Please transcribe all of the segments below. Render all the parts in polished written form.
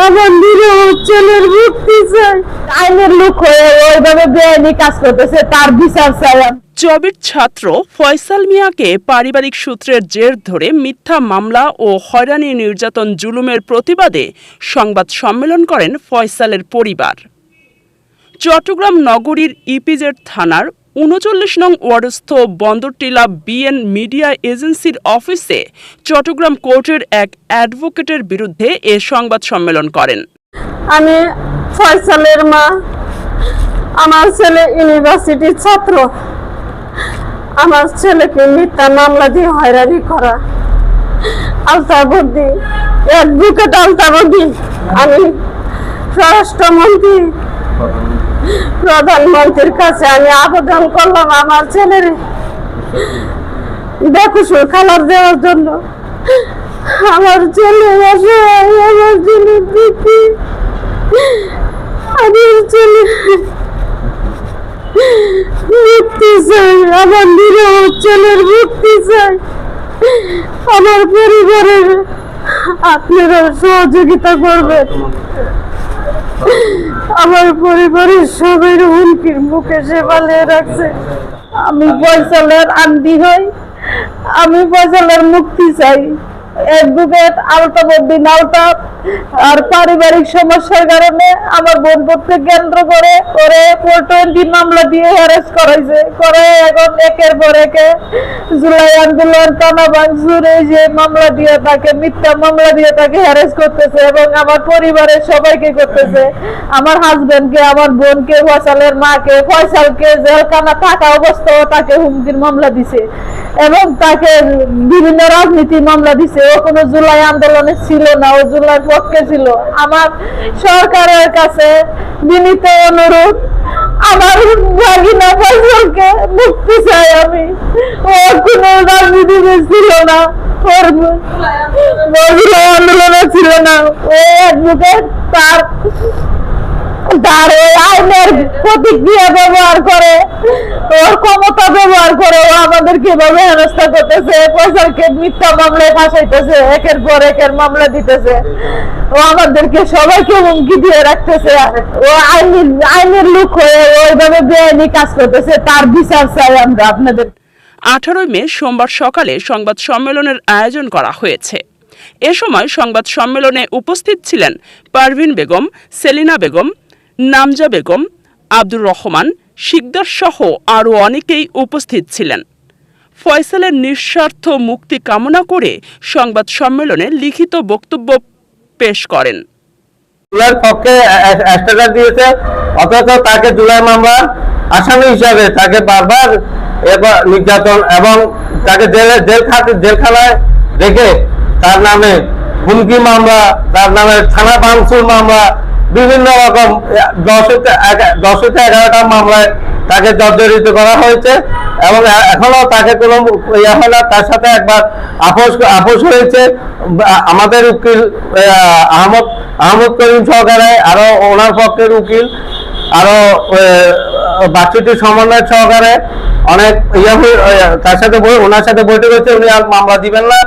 আমার নিরীহ ছেলের মুক্তি চাই। আইনের লোক হয়ে ওইভাবে বেআইনি কাজ করতেছে, তার বিচার চাই। চবির ছাত্র ফয়সাল মিয়াকে পারিবারিক সূত্রের জের ধরে মিথ্যা মামলা ও হয়রানি নির্যাতন জুলুমের প্রতিবাদে সংবাদ সম্মেলন করেন ফয়সালের পরিবার। চট্টগ্রাম নগরীর ইপিজেড থানার ৩৯ নং ওয়ার্ডস্থ বন্দরটিলা বিএন মিডিয়া এজেন্সির অফিসে চট্টগ্রাম কোর্টের এক অ্যাডভোকেটের বিরুদ্ধে এ সংবাদ সম্মেলন করেন। আমি ফয়সালের মা। আমার ছেলে ইউনিভার্সিটির ছাত্র। আমার ছেলেকে মিথ্যা মামলা দিয়ে হয়রানি করা। আলতাবুদ্দিন, অ্যাডভোকেট আলতাবুদ্দিন। আমি স্বরাষ্ট্রমন্ত্রী, প্রধানমন্ত্রীর কাছে আমি আবেদন করলাম আমার ছেলের বেকসুর খালার দেওয়ার জন্য। আমার ছেলে আমার ছেলে দিদি, আমার ছেলে মুক্তি চাই। আমার নিরীহ ছেলের মুক্তি চাই। আমার পরিবারের আপনারা সহযোগিতা করবেন। আমার পরিবারের সবাই হুমকির মুখে সে পালিয়ে রাখছে। আমি ফয়সালের আন্টি হই। আমি ফয়সালের মুক্তি চাই। অ্যাডভোকেট আলতাবুদ্দিন আলতাফ আর পারিবারিক সমস্যার কারণে আমার বোনকে কেন্দ্র করে ওরে 420 মামলা দিয়ে হ্যারাস করাইছে। করে এখন একের পর একে জুলাই আন্দোলন, টানা ভাঙচুর, এই যে মামলা দিয়ে তাকে মিথ্যা মামলা দিয়ে তাকে হ্যারাস করতেছে এবং আমার পরিবারের সবাইকে করতেছে। আমার হাজবেন্ডকে, আমার বোনকে, ফয়সালের মাকে, ফয়সালকে জেলখানা থাকা অবস্থাও তাকে হুমকির মামলা দিছে এবং তাকে বিভিন্ন রাজনীতি মামলা দিছে। ও কোনো জুলাই আন্দোলনে ছিল না, ও জুলাই পক্ষে ছিল। আমার সরকারের কাছে বিনীত অনুরোধ, আমার ভাগিনা ফয়সালকে মুক্তি চাই আমি। ও কোনো রাজনীতিতে ছিল না, ওর জুলাই আন্দোলনে ছিল না। ও অ্যাডভোকেট, তার আইনের প্রতিক্রিয়া ব্যবহার করে, ওর ক্ষমতা ব্যবহার করে ও আমাদের কিভাবে হেনস্থা করতেছে। ফয়সালকে মিথ্যা মামলায় ফাঁসাইতেছে, একের পর একের মামলা দিতেছে। ও আমাদেরকে সবাইকে হুমকি দিয়ে রাখতেছে। ও আইনের লোক হয়ে ওইভাবে বেআইনি কাজ করতেছে, তার বিচার চাই আমরা আপনাদের। 18 মে সোমবার সকালে সংবাদ সম্মেলনের আয়োজন করা হয়েছে। এ সময় সংবাদ সম্মেলনে উপস্থিত ছিলেন পারভিন বেগম, সেলিনা বেগম, নামজা বেগম, আব্দুর রহমান শিকদার সহ আরও অনেকেই উপস্থিত ছিলেন। ফয়সালের নিঃস্বার্থ মুক্তি কামনা করে সংবাদ সম্মেলনে লিখিত বক্তব্য পেশ করেন। জুলাইয়ের পক্ষে স্ট্যাটাস দিয়েছে, অথচ তাকে জুলাই মামলার আসামি হিসাবে তাকে বারবার নির্যাতন এবং তাকে জেলখানায় রেখে তার নামে হুমকি মামলা, তার নামে থানা ভাঙচুর মামলা, বিভিন্ন রকম 10-11টা মামলায় তাকে জর্জরিত করা হয়েছে এবং এখনো তাকে কোনো ইয়ে হয় না। তার সাথে একবার আপোষ হয়েছে আমাদের উকিল আহমদ করিম সহকারে, আরো ওনার পক্ষের উকিল, আরো বাচ্চুটি সমন্বয় সহকারে অনেক তার সাথে ওনার সাথে বৈঠক হয়েছে। উনি আর মামলা দিবেন না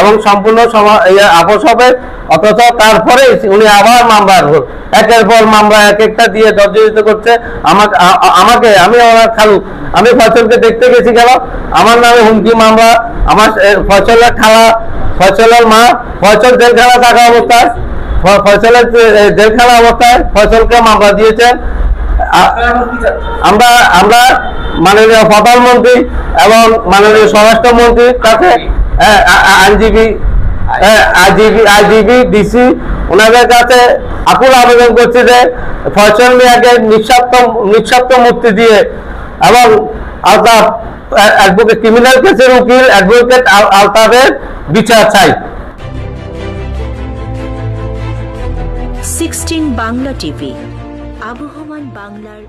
এবং সম্পূর্ণ আপোষ হবে। অথচ তারপরে উনি আবার মামলার একের পর মামলা এক একটা দিয়ে জর্জরিত করছে আমাকে। আমি ওনার খালু, আমি ফয়সালকে দেখতে গেছি কেন, আমার নামে হুমকি মামলা, আমার ফয়সালের খালা, ফয়সালের মা, ফয়সাল জেলখানা থাকা অবস্থায়, ফয়সালের জেলখানা অবস্থায় ফয়সালকে মামলা দিয়েছেন। আমরা মাননীয় প্রধানমন্ত্রী এবং মাননীয় স্বরাষ্ট্রমন্ত্রীর কাছে, আইজিবি, ডিসি, ওনাদের কাছে আকুল আবেদন করছি যে ফয়সাল মিয়াকে নিঃস্বার্থ মুক্তি দিয়ে এবং আলতাফ অ্যাডভোকেট, ক্রিমিনাল কেসের উকিল অ্যাডভোকেট আলতাফের বিচার চাই। 16 বাংলা টিভি, আবহমান বাংলার